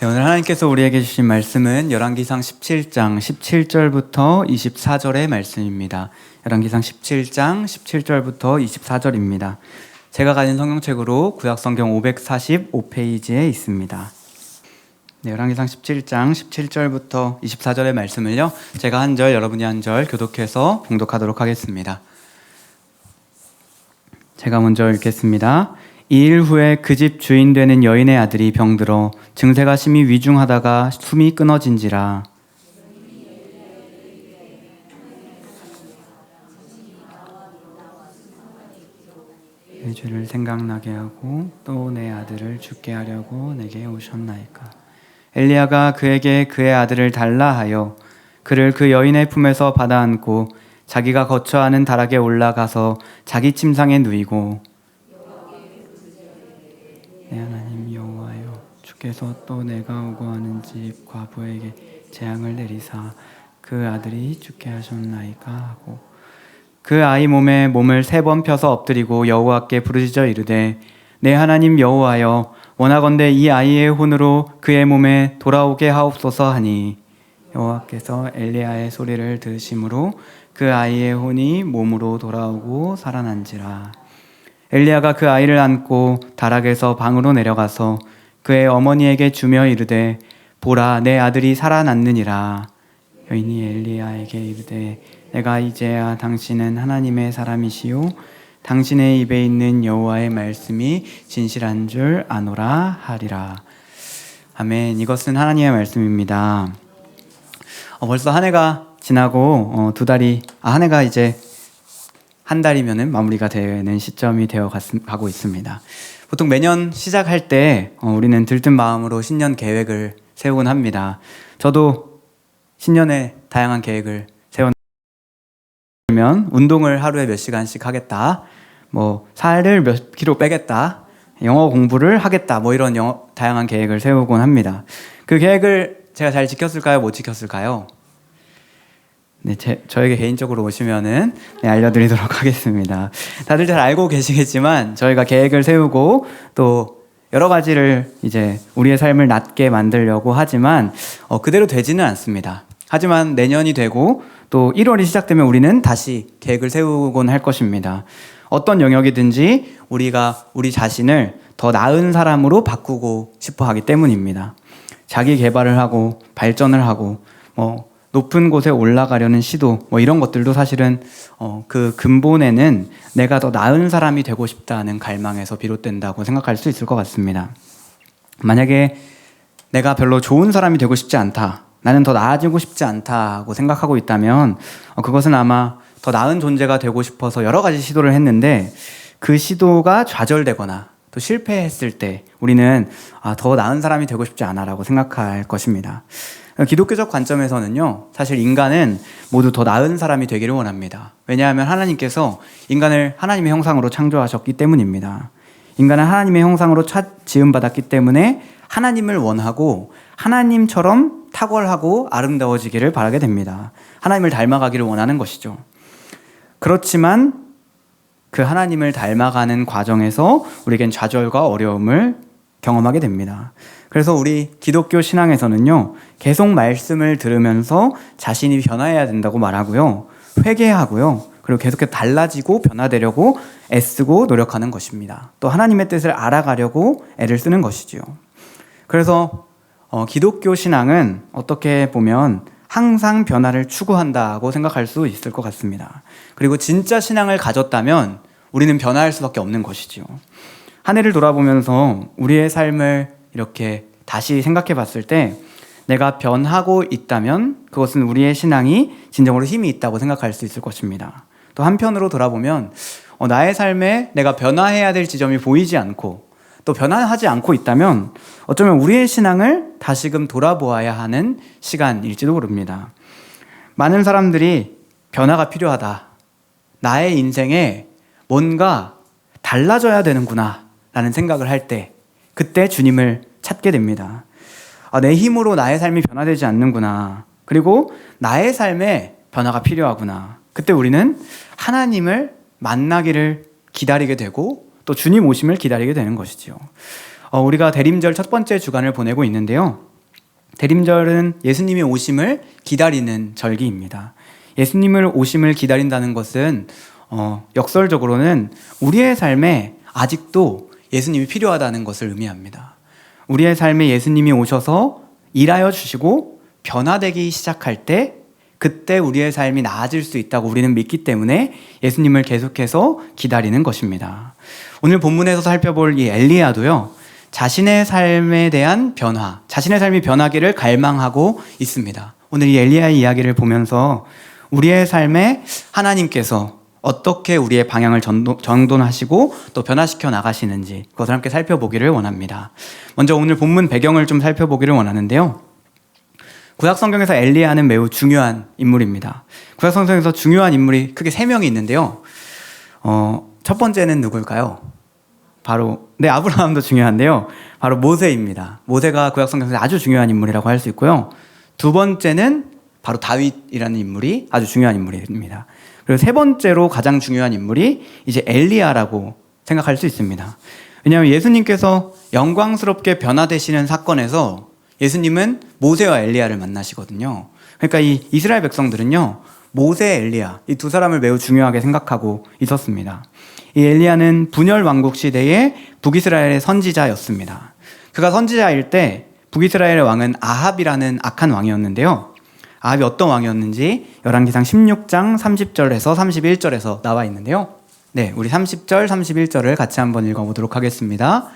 네, 오늘 하나님께서 우리에게 주신 말씀은 열왕기상 17장 17절부터 24절의 말씀입니다. 열왕기상 17장 17절부터 24절입니다. 제가 가진 성경책으로 구약성경 545페이지에 있습니다. 네, 열왕기상 17장 17절부터 24절의 말씀을요, 제가 한 절, 여러분이 한 절 교독해서 봉독하도록 하겠습니다. 제가 먼저 읽겠습니다. 2일 후에 그 집 주인 되는 여인의 아들이 병들어 증세가 심히 위중하다가 숨이 끊어진지라. 내 죄를 생각나게 하고 또 내 아들을 죽게 하려고 내게 오셨나이까. 엘리야가 그에게 그의 아들을 달라 하여 그를 그 여인의 품에서 받아 안고 자기가 거처하는 다락에 올라가서 자기 침상에 누이고, 내 하나님 여호와여, 주께서 또 내가 오고 하는 집 과부에게 재앙을 내리사 그 아들이 죽게 하셨나이까 하고, 그 아이 몸에 몸을 3번 펴서 엎드리고 여호와께 부르짖어 이르되, 내 하나님 여호와여, 원하건대 이 아이의 혼으로 그의 몸에 돌아오게 하옵소서 하니, 여호와께서 엘리야의 소리를 들으심으로 그 아이의 혼이 몸으로 돌아오고 살아난지라. 엘리야가 그 아이를 안고 다락에서 방으로 내려가서 그의 어머니에게 주며 이르되, 보라, 내 아들이 살아났느니라. 여인이 엘리야에게 이르되, 내가 이제야 당신은 하나님의 사람이시요 당신의 입에 있는 여호와의 말씀이 진실한 줄 아노라 하리라. 아멘. 이것은 하나님의 말씀입니다. 벌써 한 해가 지나고 한 해가 이제 한 달이면은 마무리가 되는 시점이 되어 가고 있습니다. 보통 매년 시작할 때 우리는 들뜬 마음으로 신년 계획을 세우곤 합니다. 저도 신년에 다양한 계획을 세우면 운동을 하루에 몇 시간씩 하겠다, 살을 몇 킬로 빼겠다, 영어 공부를 하겠다, 이런 다양한 계획을 세우곤 합니다. 그 계획을 제가 잘 지켰을까요? 못 지켰을까요? 네, 저에게 개인적으로 오시면은 알려드리도록 하겠습니다. 다들 잘 알고 계시겠지만 저희가 계획을 세우고 또 여러 가지를 이제 우리의 삶을 낫게 만들려고 하지만 그대로 되지는 않습니다. 하지만 내년이 되고 또 1월이 시작되면 우리는 다시 계획을 세우곤 할 것입니다. 어떤 영역이든지 우리가 우리 자신을 더 나은 사람으로 바꾸고 싶어 하기 때문입니다. 자기 개발을 하고 발전을 하고 높은 곳에 올라가려는 시도, 이런 것들도 사실은 그 근본에는 내가 더 나은 사람이 되고 싶다는 갈망에서 비롯된다고 생각할 수 있을 것 같습니다. 만약에 내가 별로 좋은 사람이 되고 싶지 않다, 나는 더 나아지고 싶지 않다고 생각하고 있다면 그것은 아마 더 나은 존재가 되고 싶어서 여러 가지 시도를 했는데 그 시도가 좌절되거나 또 실패했을 때 우리는 더 나은 사람이 되고 싶지 않아라고 생각할 것입니다. 기독교적 관점에서는요, 사실 인간은 모두 더 나은 사람이 되기를 원합니다. 왜냐하면 하나님께서 인간을 하나님의 형상으로 창조하셨기 때문입니다. 인간은 하나님의 형상으로 지음받았기 때문에 하나님을 원하고 하나님처럼 탁월하고 아름다워지기를 바라게 됩니다. 하나님을 닮아가기를 원하는 것이죠. 그렇지만 그 하나님을 닮아가는 과정에서 우리에겐 좌절과 어려움을 경험하게 됩니다. 그래서 우리 기독교 신앙에서는요, 계속 말씀을 들으면서 자신이 변화해야 된다고 말하고요, 회개하고요, 그리고 계속해서 달라지고 변화되려고 애쓰고 노력하는 것입니다. 또 하나님의 뜻을 알아가려고 애를 쓰는 것이지요. 그래서 기독교 신앙은 어떻게 보면 항상 변화를 추구한다고 생각할 수 있을 것 같습니다. 그리고 진짜 신앙을 가졌다면 우리는 변화할 수밖에 없는 것이지요. 한 해를 돌아보면서 우리의 삶을 이렇게 다시 생각해 봤을 때 내가 변하고 있다면 그것은 우리의 신앙이 진정으로 힘이 있다고 생각할 수 있을 것입니다. 또 한편으로 돌아보면 나의 삶에 내가 변화해야 될 지점이 보이지 않고 또 변화하지 않고 있다면 어쩌면 우리의 신앙을 다시금 돌아보아야 하는 시간일지도 모릅니다. 많은 사람들이 변화가 필요하다, 나의 인생에 뭔가 달라져야 되는구나 라는 생각을 할 때 그때 주님을 찾게 됩니다. 내 힘으로 나의 삶이 변화되지 않는구나, 그리고 나의 삶에 변화가 필요하구나. 그때 우리는 하나님을 만나기를 기다리게 되고 또 주님 오심을 기다리게 되는 것이지요. 우리가 대림절 첫 번째 주간을 보내고 있는데요, 대림절은 예수님의 오심을 기다리는 절기입니다. 예수님을 오심을 기다린다는 것은 역설적으로는 우리의 삶에 아직도 예수님이 필요하다는 것을 의미합니다. 우리의 삶에 예수님이 오셔서 일하여 주시고 변화되기 시작할 때 그때 우리의 삶이 나아질 수 있다고 우리는 믿기 때문에 예수님을 계속해서 기다리는 것입니다. 오늘 본문에서 살펴볼 이 엘리야도요, 자신의 삶에 대한 변화, 자신의 삶이 변하기를 갈망하고 있습니다. 오늘 이 엘리야의 이야기를 보면서 우리의 삶에 하나님께서 어떻게 우리의 방향을 정돈하시고 또 변화시켜 나가시는지 그것을 함께 살펴보기를 원합니다. 먼저 오늘 본문 배경을 좀 살펴보기를 원하는데요. 구약성경에서 엘리야는 매우 중요한 인물입니다. 구약성경에서 중요한 인물이 크게 3명이 있는데요. 첫 번째는 누굴까요? 바로 아브라함도 중요한데요. 바로 모세입니다. 모세가 구약성경에서 아주 중요한 인물이라고 할 수 있고요. 두 번째는 바로 다윗이라는 인물이 아주 중요한 인물입니다. 그리고 세 번째로 가장 중요한 인물이 이제 엘리야라고 생각할 수 있습니다. 왜냐하면 예수님께서 영광스럽게 변화되시는 사건에서 예수님은 모세와 엘리야를 만나시거든요. 그러니까 이 이스라엘 백성들은요, 모세, 엘리야 이 두 사람을 매우 중요하게 생각하고 있었습니다. 이 엘리야는 분열 왕국 시대의 북이스라엘의 선지자였습니다. 그가 선지자일 때 북이스라엘의 왕은 아합이라는 악한 왕이었는데요. 아합이 어떤 왕이었는지 열왕기상 16장 30절에서 31절에서 나와 있는데요. 네, 우리 30절, 31절을 같이 한번 읽어보도록 하겠습니다.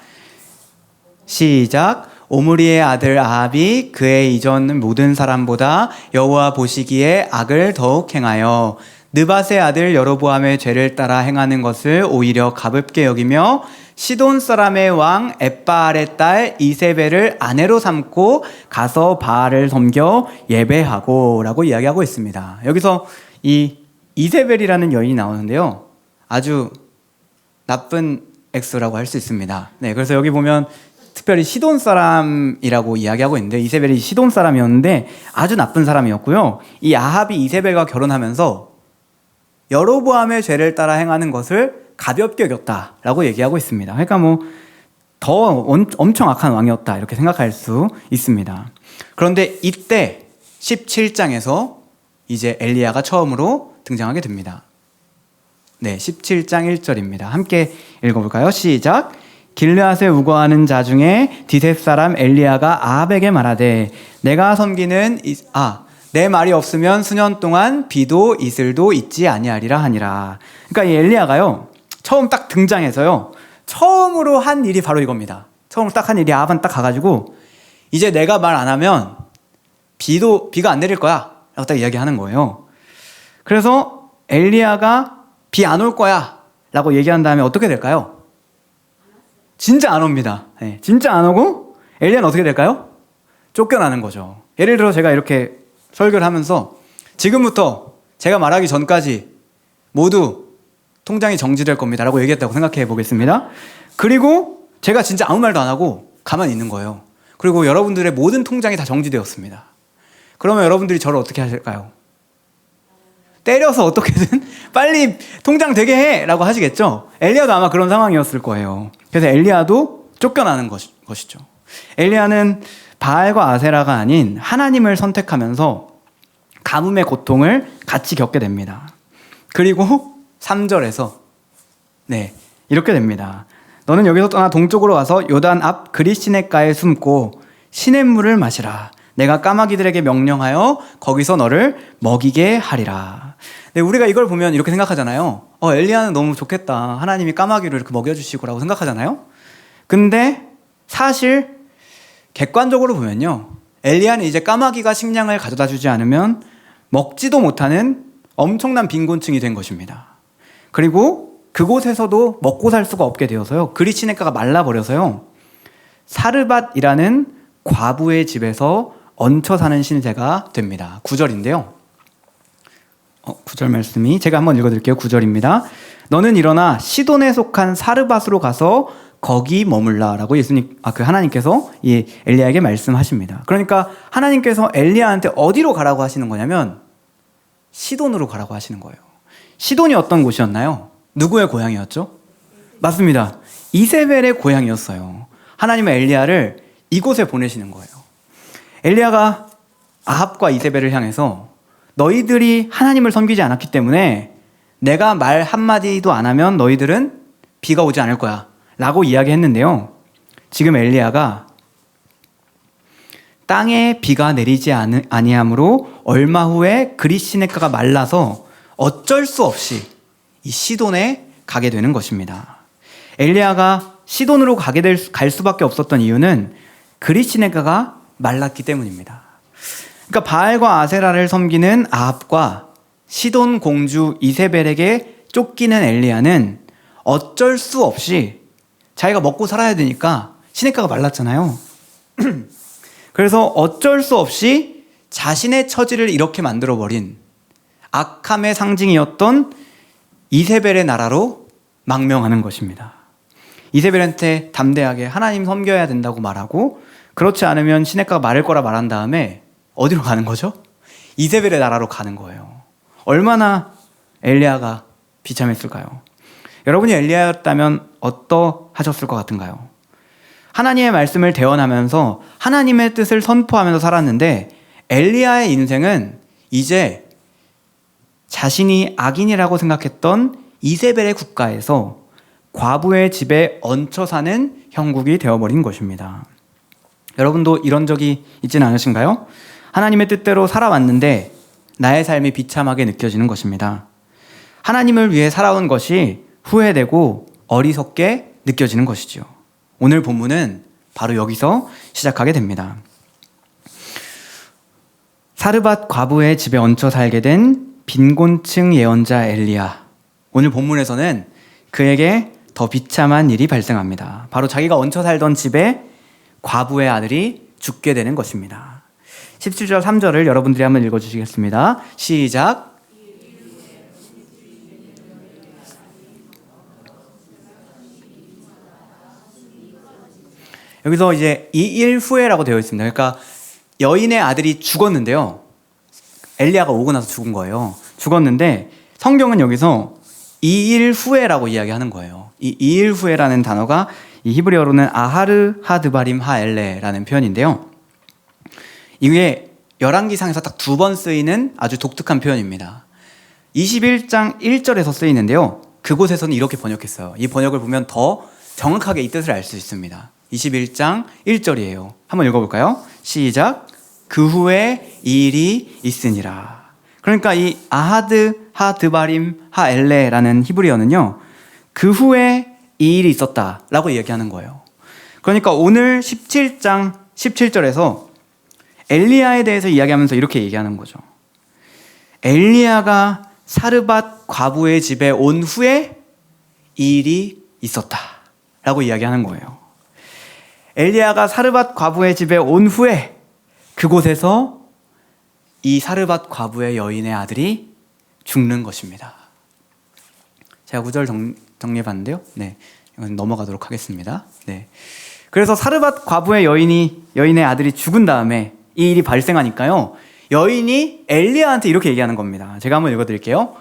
시작. 오므리의 아들 아합이 그의 이전 모든 사람보다 여호와 보시기에 악을 더욱 행하여 느밧의 아들 여로보암의 죄를 따라 행하는 것을 오히려 가볍게 여기며 시돈 사람의 왕 엣바알의 딸 이세벨을 아내로 삼고 가서 바알을 섬겨 예배하고 라고 이야기하고 있습니다. 여기서 이 이세벨이라는 여인이 나오는데요, 아주 나쁜 엑스라고 할 수 있습니다. 네, 그래서 여기 보면 특별히 시돈 사람이라고 이야기하고 있는데, 이세벨이 시돈 사람이었는데 아주 나쁜 사람이었고요. 이 아합이 이세벨과 결혼하면서 여로보암의 죄를 따라 행하는 것을 가볍게 여겼다라고 얘기하고 있습니다. 그러니까 더 엄청 악한 왕이었다 이렇게 생각할 수 있습니다. 그런데 이때 17장에서 이제 엘리야가 처음으로 등장하게 됩니다. 네, 17장 1절입니다. 함께 읽어볼까요? 시작. 길르앗에 우거하는 자 중에 디셋 사람 엘리야가 아합에게 말하되 내가 섬기는 내 말이 없으면 수년 동안 비도 이슬도 있지 아니하리라 하니라. 그러니까 이 엘리야가요, 처음 딱 등장해서요, 처음으로 한 일이 바로 이겁니다. 처음으로 딱 한 일이 아합은 딱 가가지고 이제 내가 말 안 하면 비가 안 내릴 거야 라고 딱 이야기하는 거예요. 그래서 엘리야가 비 안 올 거야 라고 얘기한 다음에 어떻게 될까요? 진짜 안 옵니다. 네, 진짜 안 오고 엘리야는 어떻게 될까요? 쫓겨나는 거죠. 예를 들어 제가 이렇게 설교를 하면서 지금부터 제가 말하기 전까지 모두 통장이 정지될 겁니다 라고 얘기했다고 생각해 보겠습니다. 그리고 제가 진짜 아무 말도 안 하고 가만히 있는 거예요. 그리고 여러분들의 모든 통장이 다 정지되었습니다. 그러면 여러분들이 저를 어떻게 하실까요? 때려서 어떻게든 빨리 통장 되게 해 라고 하시겠죠. 엘리야도 아마 그런 상황이었을 거예요. 그래서 엘리야도 쫓겨나는 것이죠. 엘리야는 바알과 아세라가 아닌 하나님을 선택하면서 가뭄의 고통을 같이 겪게 됩니다. 그리고 3절에서 이렇게 됩니다. 너는 여기서 떠나 동쪽으로 와서 요단 앞 그릿시냇가에 숨고 시냇물을 마시라. 내가 까마귀들에게 명령하여 거기서 너를 먹이게 하리라. 네, 우리가 이걸 보면 이렇게 생각하잖아요. 엘리야는 너무 좋겠다. 하나님이 까마귀를 이렇게 먹여주시고 라고 생각하잖아요. 근데 사실 객관적으로 보면요, 엘리야는 이제 까마귀가 식량을 가져다 주지 않으면 먹지도 못하는 엄청난 빈곤층이 된 것입니다. 그리고 그곳에서도 먹고 살 수가 없게 되어서요, 그릿시냇가가 말라버려서요, 사르밧이라는 과부의 집에서 얹혀 사는 신세가 됩니다. 9절인데요. 9절 말씀이 제가 한번 읽어드릴게요. 9절입니다. 너는 일어나 시돈에 속한 사르밧으로 가서 거기 머물라 라고 하나님께서 이 엘리야에게 말씀하십니다. 그러니까 하나님께서 엘리야한테 어디로 가라고 하시는 거냐면 시돈으로 가라고 하시는 거예요. 시돈이 어떤 곳이었나요? 누구의 고향이었죠? 맞습니다. 이세벨의 고향이었어요. 하나님은 엘리야를 이곳에 보내시는 거예요. 엘리야가 아합과 이세벨을 향해서 너희들이 하나님을 섬기지 않았기 때문에 내가 말 한마디도 안 하면 너희들은 비가 오지 않을 거야 라고 이야기했는데요. 지금 엘리야가 땅에 비가 내리지 아니함으로 얼마 후에 그릿 시내가가 말라서 어쩔 수 없이 이 시돈에 가게 되는 것입니다. 엘리야가 시돈으로 갈 수밖에 없었던 이유는 그릿 시내가가 말랐기 때문입니다. 그러니까 바알과 아세라를 섬기는 아합과 시돈 공주 이세벨에게 쫓기는 엘리야는 어쩔 수 없이 자기가 먹고 살아야 되니까 시냇가가 말랐잖아요. 그래서 어쩔 수 없이 자신의 처지를 이렇게 만들어버린 악함의 상징이었던 이세벨의 나라로 망명하는 것입니다. 이세벨한테 담대하게 하나님 섬겨야 된다고 말하고 그렇지 않으면 시냇가가 마를 거라 말한 다음에 어디로 가는 거죠? 이세벨의 나라로 가는 거예요. 얼마나 엘리야가 비참했을까요? 여러분이 엘리야였다면 어떠하셨을 것 같은가요? 하나님의 말씀을 대언하면서 하나님의 뜻을 선포하면서 살았는데 엘리야의 인생은 이제 자신이 악인이라고 생각했던 이세벨의 국가에서 과부의 집에 얹혀 사는 형국이 되어버린 것입니다. 여러분도 이런 적이 있지는 않으신가요? 하나님의 뜻대로 살아왔는데 나의 삶이 비참하게 느껴지는 것입니다. 하나님을 위해 살아온 것이 후회되고 어리석게 느껴지는 것이죠. 오늘 본문은 바로 여기서 시작하게 됩니다. 사르밧 과부의 집에 얹혀 살게 된 빈곤층 예언자 엘리야. 오늘 본문에서는 그에게 더 비참한 일이 발생합니다. 바로 자기가 얹혀 살던 집에 과부의 아들이 죽게 되는 것입니다. 17절 3절을 여러분들이 한번 읽어주시겠습니다. 시작. 여기서 이제 2일 후에라고 되어 있습니다. 그러니까 여인의 아들이 죽었는데요. 엘리야가 오고 나서 죽은 거예요. 죽었는데 성경은 여기서 2일 후에라고 이야기하는 거예요. 이 2일 후에라는 단어가 이 히브리어로는 아하르 하드바림 하엘레라는 표현인데요. 이게 열왕기상에서 딱 2번 쓰이는 아주 독특한 표현입니다. 21장 1절에서 쓰이는데요. 그곳에서는 이렇게 번역했어요. 이 번역을 보면 더 정확하게 이 뜻을 알 수 있습니다. 21장 1절이에요. 한번 읽어볼까요? 시작. 그 후에 이 일이 있으니라. 그러니까 이 아하드 하드바림 하엘레라는 히브리어는요. 그 후에 이 일이 있었다라고 이야기하는 거예요. 그러니까 오늘 17장 17절에서 엘리야에 대해서 이야기하면서 이렇게 얘기하는 거죠. 엘리야가 사르밧 과부의 집에 온 후에 이 일이 있었다라고 이야기하는 거예요. 엘리야가 사르밧 과부의 집에 온 후에 그곳에서 이 사르밧 과부의 여인의 아들이 죽는 것입니다. 제가 구절 정리해봤는데요. 네, 이건 넘어가도록 하겠습니다. 네, 그래서 사르밧 과부의 여인의 아들이 죽은 다음에 이 일이 발생하니까요. 여인이 엘리야한테 이렇게 얘기하는 겁니다. 제가 한번 읽어드릴게요.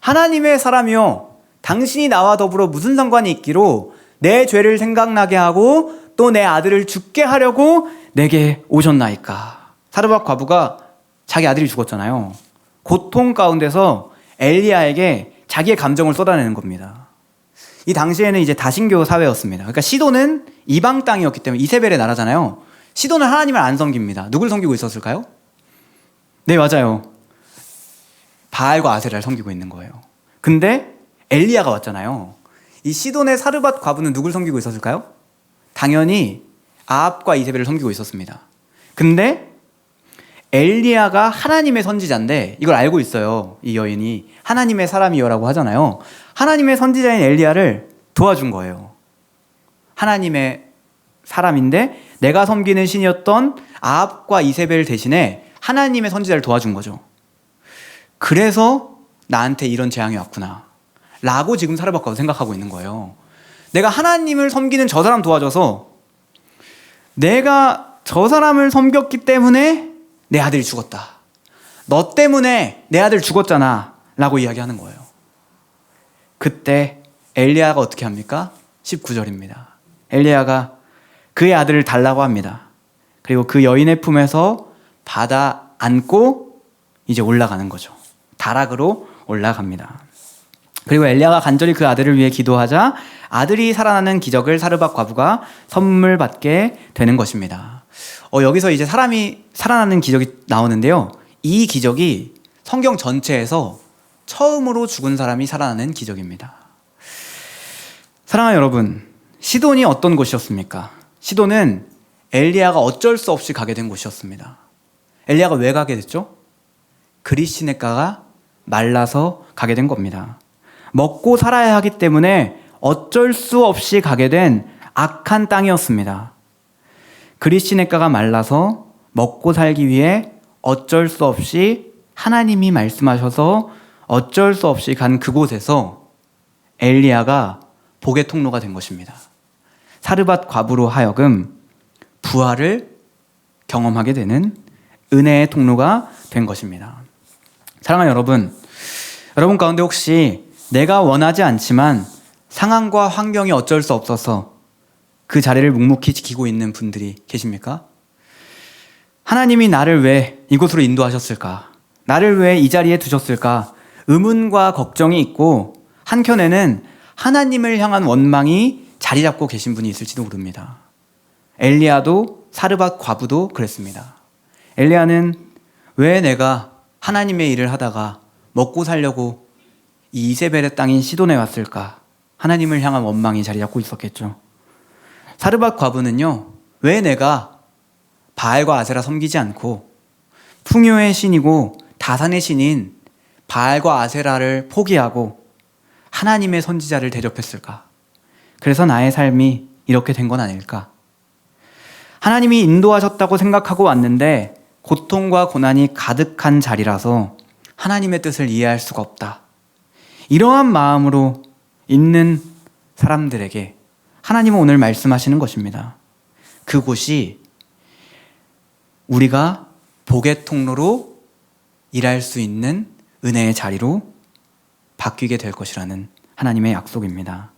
하나님의 사람이여, 당신이 나와 더불어 무슨 상관이 있기로 내 죄를 생각나게 하고 또 내 아들을 죽게 하려고 내게 오셨나이까. 사르밧 과부가 자기 아들이 죽었잖아요. 고통 가운데서 엘리야에게 자기의 감정을 쏟아내는 겁니다. 이 당시에는 이제 다신교 사회였습니다. 그러니까 시돈은 이방 땅이었기 때문에 이세벨의 나라잖아요. 시돈은 하나님을 안 섬깁니다. 누굴 섬기고 있었을까요? 네, 맞아요. 바알과 아세라를 섬기고 있는 거예요. 근데 엘리야가 왔잖아요. 이 시돈의 사르밧 과부는 누굴 섬기고 있었을까요? 당연히 아합과 이세벨을 섬기고 있었습니다. 근데 엘리야가 하나님의 선지자인데 이걸 알고 있어요. 이 여인이 하나님의 사람이여라고 하잖아요. 하나님의 선지자인 엘리야를 도와준 거예요. 하나님의 사람인데 내가 섬기는 신이었던 아합과 이세벨 대신에 하나님의 선지자를 도와준 거죠. 그래서 나한테 이런 재앙이 왔구나 라고 지금 사르밧 과부가 생각하고 있는 거예요. 내가 하나님을 섬기는 저 사람 도와줘서 내가 저 사람을 섬겼기 때문에 내 아들이 죽었다. 너 때문에 내 아들 죽었잖아 라고 이야기하는 거예요. 그때 엘리야가 어떻게 합니까? 19절입니다. 엘리야가 그의 아들을 달라고 합니다. 그리고 그 여인의 품에서 받아 안고 이제 올라가는 거죠. 다락으로 올라갑니다. 그리고 엘리야가 간절히 그 아들을 위해 기도하자 아들이 살아나는 기적을 사르밧 과부가 선물 받게 되는 것입니다. 여기서 이제 사람이 살아나는 기적이 나오는데요. 이 기적이 성경 전체에서 처음으로 죽은 사람이 살아나는 기적입니다. 사랑하는 여러분, 시돈이 어떤 곳이었습니까? 시돈은 엘리야가 어쩔 수 없이 가게 된 곳이었습니다. 엘리야가 왜 가게 됐죠? 그릿시냇가가 말라서 가게 된 겁니다. 먹고 살아야 하기 때문에 어쩔 수 없이 가게 된 악한 땅이었습니다. 그릿시냇가가 말라서 먹고 살기 위해 어쩔 수 없이 하나님이 말씀하셔서 어쩔 수 없이 간 그곳에서 엘리야가 복의 통로가 된 것입니다. 사르밧 과부로 하여금 부활을 경험하게 되는 은혜의 통로가 된 것입니다. 사랑하는 여러분 가운데 혹시 내가 원하지 않지만 상황과 환경이 어쩔 수 없어서 그 자리를 묵묵히 지키고 있는 분들이 계십니까? 하나님이 나를 왜 이곳으로 인도하셨을까? 나를 왜 이 자리에 두셨을까? 의문과 걱정이 있고 한켠에는 하나님을 향한 원망이 자리 잡고 계신 분이 있을지도 모릅니다. 엘리야도 사르밧 과부도 그랬습니다. 엘리야는 왜 내가 하나님의 일을 하다가 먹고 살려고 이 이세벨의 땅인 시돈에 왔을까? 하나님을 향한 원망이 자리 잡고 있었겠죠. 사르밧 과부는요, 왜 내가 바알과 아세라 섬기지 않고 풍요의 신이고 다산의 신인 바알과 아세라를 포기하고 하나님의 선지자를 대접했을까? 그래서 나의 삶이 이렇게 된 건 아닐까? 하나님이 인도하셨다고 생각하고 왔는데 고통과 고난이 가득한 자리라서 하나님의 뜻을 이해할 수가 없다. 이러한 마음으로 있는 사람들에게 하나님은 오늘 말씀하시는 것입니다. 그곳이 우리가 복의 통로로 일할 수 있는 은혜의 자리로 바뀌게 될 것이라는 하나님의 약속입니다.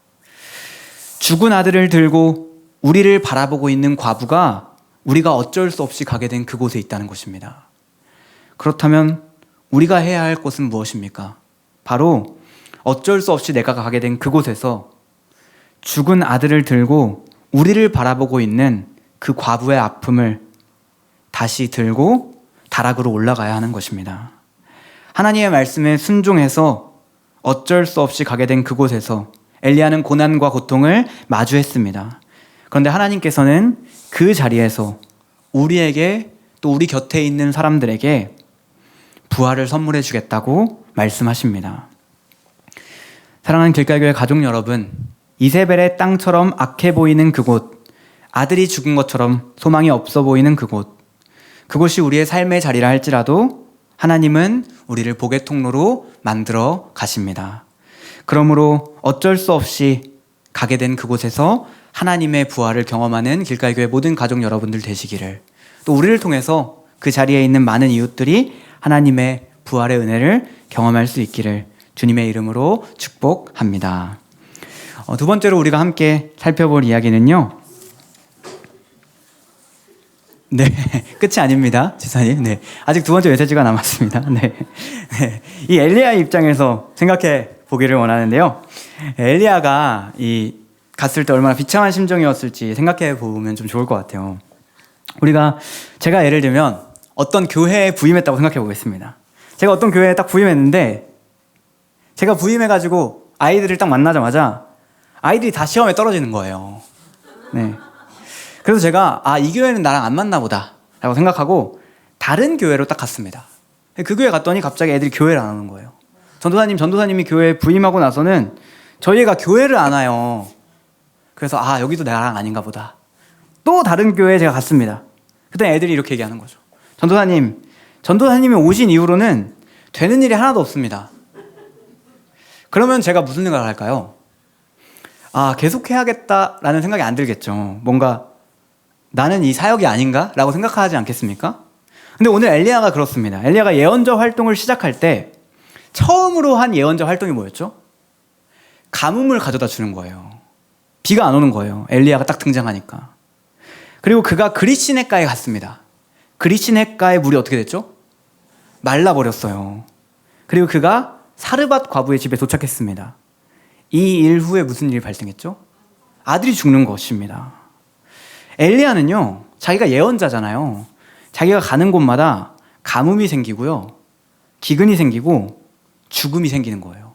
죽은 아들을 들고 우리를 바라보고 있는 과부가 우리가 어쩔 수 없이 가게 된 그곳에 있다는 것입니다. 그렇다면 우리가 해야 할 것은 무엇입니까? 바로 어쩔 수 없이 내가 가게 된 그곳에서 죽은 아들을 들고 우리를 바라보고 있는 그 과부의 아픔을 다시 들고 다락으로 올라가야 하는 것입니다. 하나님의 말씀에 순종해서 어쩔 수 없이 가게 된 그곳에서 엘리야는 고난과 고통을 마주했습니다. 그런데 하나님께서는 그 자리에서 우리에게 또 우리 곁에 있는 사람들에게 부활을 선물해 주겠다고 말씀하십니다. 사랑하는 길가교회 가족 여러분, 이세벨의 땅처럼 악해 보이는 그곳, 아들이 죽은 것처럼 소망이 없어 보이는 그곳이 우리의 삶의 자리라 할지라도 하나님은 우리를 복의 통로로 만들어 가십니다. 그러므로 어쩔 수 없이 가게 된 그곳에서 하나님의 부활을 경험하는 길가교회 모든 가족 여러분들 되시기를, 또 우리를 통해서 그 자리에 있는 많은 이웃들이 하나님의 부활의 은혜를 경험할 수 있기를 주님의 이름으로 축복합니다. 두 번째로 우리가 함께 살펴볼 이야기는요. 네, 끝이 아닙니다, 지사님. 네, 아직 두 번째 메시지가 남았습니다. 네, 이 엘리야의 입장에서 생각해 보기를 원하는데요. 엘리야가 갔을 때 얼마나 비참한 심정이었을지 생각해 보면 좀 좋을 것 같아요. 제가 예를 들면 어떤 교회에 부임했다고 생각해 보겠습니다. 제가 어떤 교회에 딱 부임했는데, 제가 부임해가지고 아이들을 딱 만나자마자 아이들이 다 시험에 떨어지는 거예요. 네. 그래서 제가 이 교회는 나랑 안 맞나 보다 라고 생각하고 다른 교회로 딱 갔습니다. 그 교회 갔더니 갑자기 애들이 교회를 안 오는 거예요. 전도사님이 교회에 부임하고 나서는 저희 애가 교회를 안 와요. 그래서 여기도 나랑 아닌가 보다. 또 다른 교회에 제가 갔습니다. 그때 애들이 이렇게 얘기하는 거죠. 전도사님이 오신 이후로는 되는 일이 하나도 없습니다. 그러면 제가 무슨 생각을 할까요? 계속해야겠다라는 생각이 안 들겠죠. 뭔가 나는 이 사역이 아닌가? 라고 생각하지 않겠습니까? 근데 오늘 엘리야가 그렇습니다. 엘리야가 예언자 활동을 시작할 때 처음으로 한 예언자 활동이 뭐였죠? 가뭄을 가져다 주는 거예요. 비가 안 오는 거예요. 엘리야가 딱 등장하니까. 그리고 그가 그릿시냇가에 갔습니다. 그리시네가의 물이 어떻게 됐죠? 말라버렸어요. 그리고 그가 사르밧 과부의 집에 도착했습니다. 이 일 후에 무슨 일이 발생했죠? 아들이 죽는 것입니다. 엘리야는요, 자기가 예언자잖아요. 자기가 가는 곳마다 가뭄이 생기고요, 기근이 생기고 죽음이 생기는 거예요.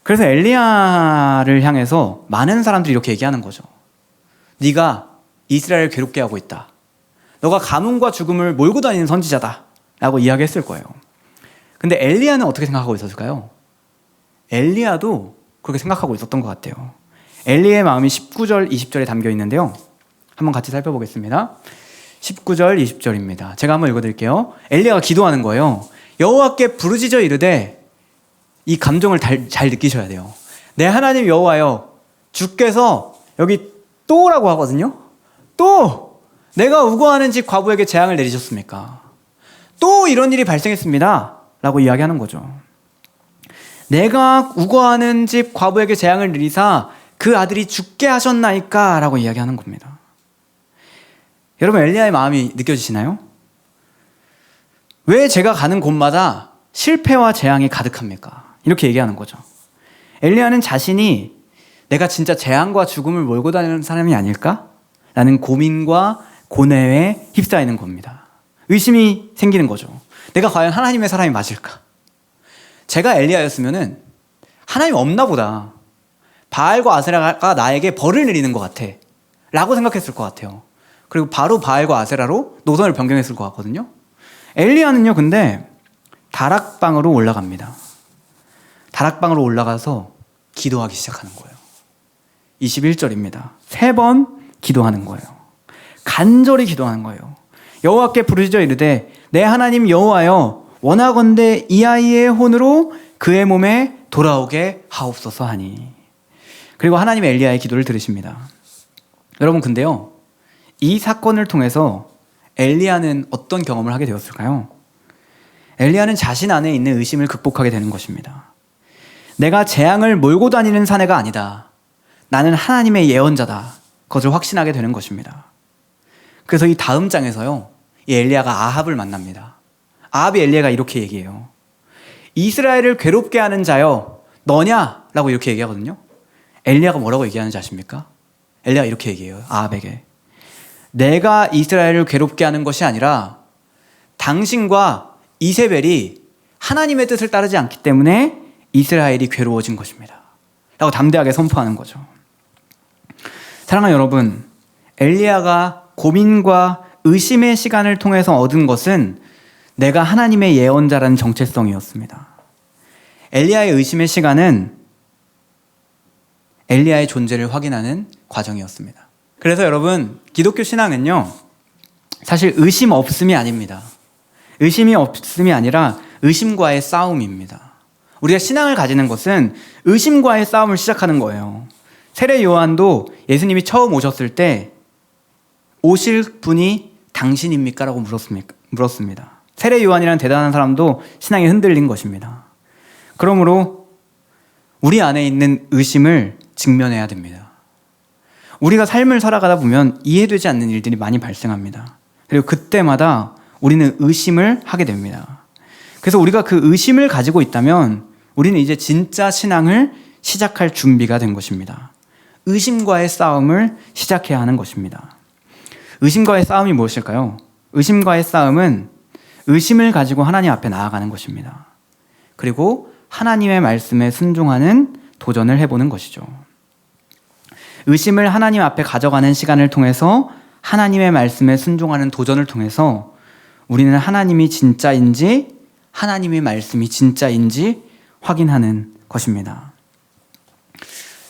그래서 엘리야를 향해서 많은 사람들이 이렇게 얘기하는 거죠. 네가 이스라엘을 괴롭게 하고 있다. 너가 가뭄과 죽음을 몰고 다니는 선지자다 라고 이야기했을 거예요. 근데 엘리야는 어떻게 생각하고 있었을까요? 엘리야도 그렇게 생각하고 있었던 것 같아요. 엘리야의 마음이 19절, 20절에 담겨 있는데요. 한번 같이 살펴보겠습니다. 19절, 20절입니다. 제가 한번 읽어드릴게요. 엘리야가 기도하는 거예요. 여호와께 부르짖어 이르되, 이 감정을 잘 느끼셔야 돼요. 내 하나님 여호와여, 주께서 여기 또라고 하거든요. 또 내가 우거하는 집 과부에게 재앙을 내리셨습니까? 또 이런 일이 발생했습니다 라고 이야기하는 거죠. 내가 우거하는 집 과부에게 재앙을 내리사 그 아들이 죽게 하셨나이까 라고 이야기하는 겁니다. 여러분, 엘리야의 마음이 느껴지시나요? 왜 제가 가는 곳마다 실패와 재앙이 가득합니까? 이렇게 얘기하는 거죠. 엘리야는 자신이 내가 진짜 재앙과 죽음을 몰고 다니는 사람이 아닐까? 라는 고민과 고뇌에 휩싸이는 겁니다. 의심이 생기는 거죠. 내가 과연 하나님의 사람이 맞을까? 제가 엘리야였으면은 하나님 없나 보다. 바알과 아세라가 나에게 벌을 내리는 것 같아 라고 생각했을 것 같아요. 그리고 바로 바알과 아세라로 노선을 변경했을 것 같거든요. 엘리야는요, 근데 다락방으로 올라갑니다. 다락방으로 올라가서 기도하기 시작하는 거예요. 21절입니다. 3번 기도하는 거예요. 간절히 기도하는 거예요. 여호와께 부르짖어 이르되, 내 하나님 여호와여, 원하건대 이 아이의 혼으로 그의 몸에 돌아오게 하옵소서 하니. 그리고 하나님의 엘리야의 기도를 들으십니다. 여러분, 근데요, 이 사건을 통해서 엘리야는 어떤 경험을 하게 되었을까요? 엘리야는 자신 안에 있는 의심을 극복하게 되는 것입니다. 내가 재앙을 몰고 다니는 사내가 아니다. 나는 하나님의 예언자다. 그것을 확신하게 되는 것입니다. 그래서 이 다음 장에서요, 이 엘리야가 아합을 만납니다. 아합이 엘리야가 이렇게 얘기해요. 이스라엘을 괴롭게 하는 자여 너냐? 라고 이렇게 얘기하거든요. 엘리야가 뭐라고 얘기하는지 아십니까? 엘리야가 이렇게 얘기해요. 아합에게. 내가 이스라엘을 괴롭게 하는 것이 아니라 당신과 이세벨이 하나님의 뜻을 따르지 않기 때문에 이스라엘이 괴로워진 것입니다. 라고 담대하게 선포하는 거죠. 사랑하는 여러분, 엘리야가 고민과 의심의 시간을 통해서 얻은 것은 내가 하나님의 예언자라는 정체성이었습니다. 엘리야의 의심의 시간은 엘리야의 존재를 확인하는 과정이었습니다. 그래서 여러분, 기독교 신앙은요, 사실 의심 없음이 아닙니다. 의심이 없음이 아니라 의심과의 싸움입니다. 우리가 신앙을 가지는 것은 의심과의 싸움을 시작하는 거예요. 세례 요한도 예수님이 처음 오셨을 때 오실 분이 당신입니까? 라고 물었습니다. 세례 요한이라는 대단한 사람도 신앙이 흔들린 것입니다. 그러므로 우리 안에 있는 의심을 직면해야 됩니다. 우리가 삶을 살아가다 보면 이해되지 않는 일들이 많이 발생합니다. 그리고 그때마다 우리는 의심을 하게 됩니다. 그래서 우리가 그 의심을 가지고 있다면 우리는 이제 진짜 신앙을 시작할 준비가 된 것입니다. 의심과의 싸움을 시작해야 하는 것입니다. 의심과의 싸움이 무엇일까요? 의심과의 싸움은 의심을 가지고 하나님 앞에 나아가는 것입니다. 그리고 하나님의 말씀에 순종하는 도전을 해보는 것이죠. 의심을 하나님 앞에 가져가는 시간을 통해서 하나님의 말씀에 순종하는 도전을 통해서 우리는 하나님이 진짜인지 하나님의 말씀이 진짜인지 확인하는 것입니다.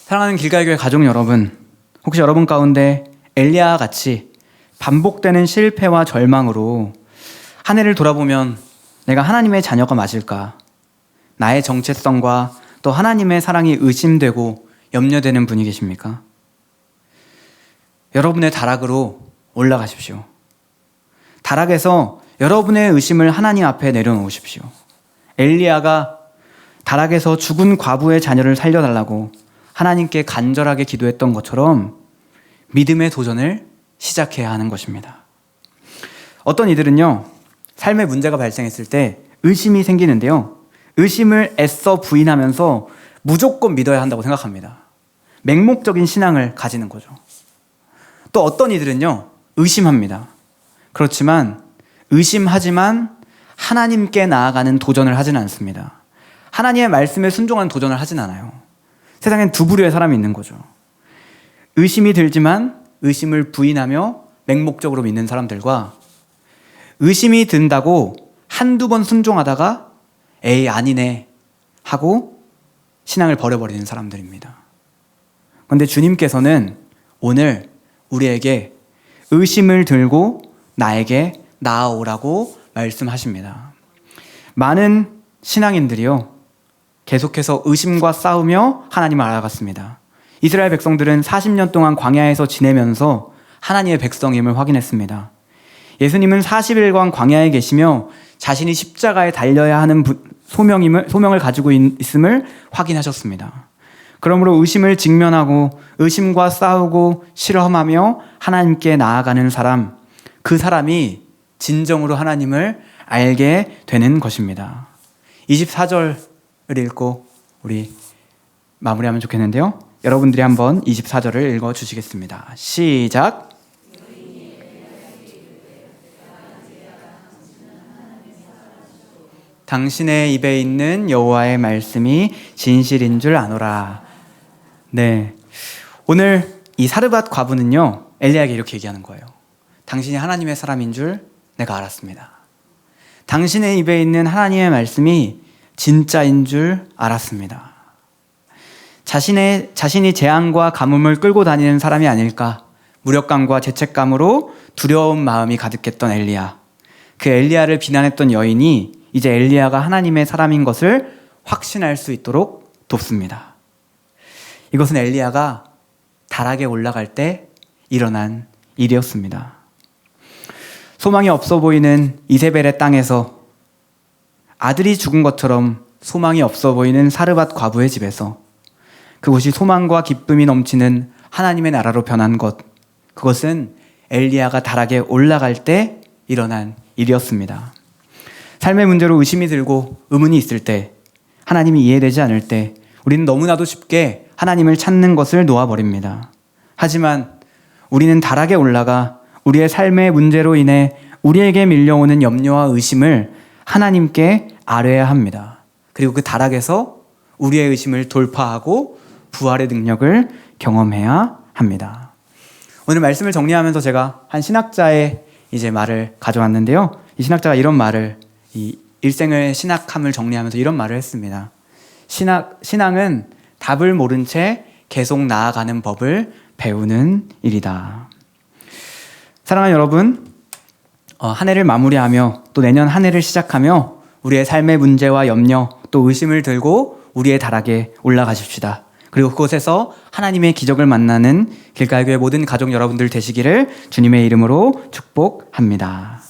사랑하는 길가의교회 가족 여러분, 혹시 여러분 가운데 엘리야와 같이 반복되는 실패와 절망으로 한 해를 돌아보면 내가 하나님의 자녀가 맞을까? 나의 정체성과 또 하나님의 사랑이 의심되고 염려되는 분이 계십니까? 여러분의 다락으로 올라가십시오. 다락에서 여러분의 의심을 하나님 앞에 내려놓으십시오. 엘리야가 다락에서 죽은 과부의 자녀를 살려달라고 하나님께 간절하게 기도했던 것처럼 믿음의 도전을 시작해야 하는 것입니다. 어떤 이들은요, 삶에 문제가 발생했을 때 의심이 생기는데요. 의심을 애써 부인하면서 무조건 믿어야 한다고 생각합니다. 맹목적인 신앙을 가지는 거죠. 또 어떤 이들은요, 의심합니다. 그렇지만 의심하지만 하나님께 나아가는 도전을 하지는 않습니다. 하나님의 말씀에 순종하는 도전을 하진 않아요. 세상엔 두 부류의 사람이 있는 거죠. 의심이 들지만 의심을 부인하며 맹목적으로 믿는 사람들과 의심이 든다고 한두 번 순종하다가 에이 아니네 하고 신앙을 버려버리는 사람들입니다. 그런데 주님께서는 오늘 우리에게 의심을 들고 나에게 나아오라고 말씀하십니다. 많은 신앙인들이요, 계속해서 의심과 싸우며 하나님을 알아갔습니다. 이스라엘 백성들은 40년 동안 광야에서 지내면서 하나님의 백성임을 확인했습니다. 예수님은 40일간 광야에 계시며 자신이 십자가에 달려야 하는 소명을 가지고 있음을 확인하셨습니다. 그러므로 의심을 직면하고 의심과 싸우고 실험하며 하나님께 나아가는 사람, 그 사람이 진정으로 하나님을 알게 되는 것입니다. 24절을 읽고 우리 마무리하면 좋겠는데요. 여러분들이 한번 24절을 읽어주시겠습니다. 시작. 당신의 입에 있는 여호와의 말씀이 진실인 줄 아노라. 네, 오늘 이 사르밧 과부는요, 엘리야에게 이렇게 얘기하는 거예요. 당신이 하나님의 사람인 줄 내가 알았습니다. 당신의 입에 있는 하나님의 말씀이 진짜인 줄 알았습니다. 자신이 재앙과 가뭄을 끌고 다니는 사람이 아닐까, 무력감과 죄책감으로 두려운 마음이 가득했던 엘리야. 그 엘리야를 비난했던 여인이 이제 엘리야가 하나님의 사람인 것을 확신할 수 있도록 돕습니다. 이것은 엘리야가 다락에 올라갈 때 일어난 일이었습니다. 소망이 없어 보이는 이세벨의 땅에서 아들이 죽은 것처럼 소망이 없어 보이는 사르밧 과부의 집에서 그곳이 소망과 기쁨이 넘치는 하나님의 나라로 변한 것, 그것은 엘리야가 다락에 올라갈 때 일어난 일이었습니다. 삶의 문제로 의심이 들고 의문이 있을 때, 하나님이 이해되지 않을 때 우리는 너무나도 쉽게 하나님을 찾는 것을 놓아버립니다. 하지만 우리는 다락에 올라가 우리의 삶의 문제로 인해 우리에게 밀려오는 염려와 의심을 하나님께 아뢰야 합니다. 그리고 그 다락에서 우리의 의심을 돌파하고 부활의 능력을 경험해야 합니다. 오늘 말씀을 정리하면서 제가 한 신학자의 이제 말을 가져왔는데요. 이 신학자가 이런 말을, 이 일생의 신학함을 정리하면서 이런 말을 했습니다. 신앙은 답을 모른 채 계속 나아가는 법을 배우는 일이다. 사랑하는 여러분, 한 해를 마무리하며 또 내년 한 해를 시작하며 우리의 삶의 문제와 염려 또 의심을 들고 우리의 다락에 올라가십시다. 그리고 그곳에서 하나님의 기적을 만나는 길가의 교회 모든 가족 여러분들 되시기를 주님의 이름으로 축복합니다.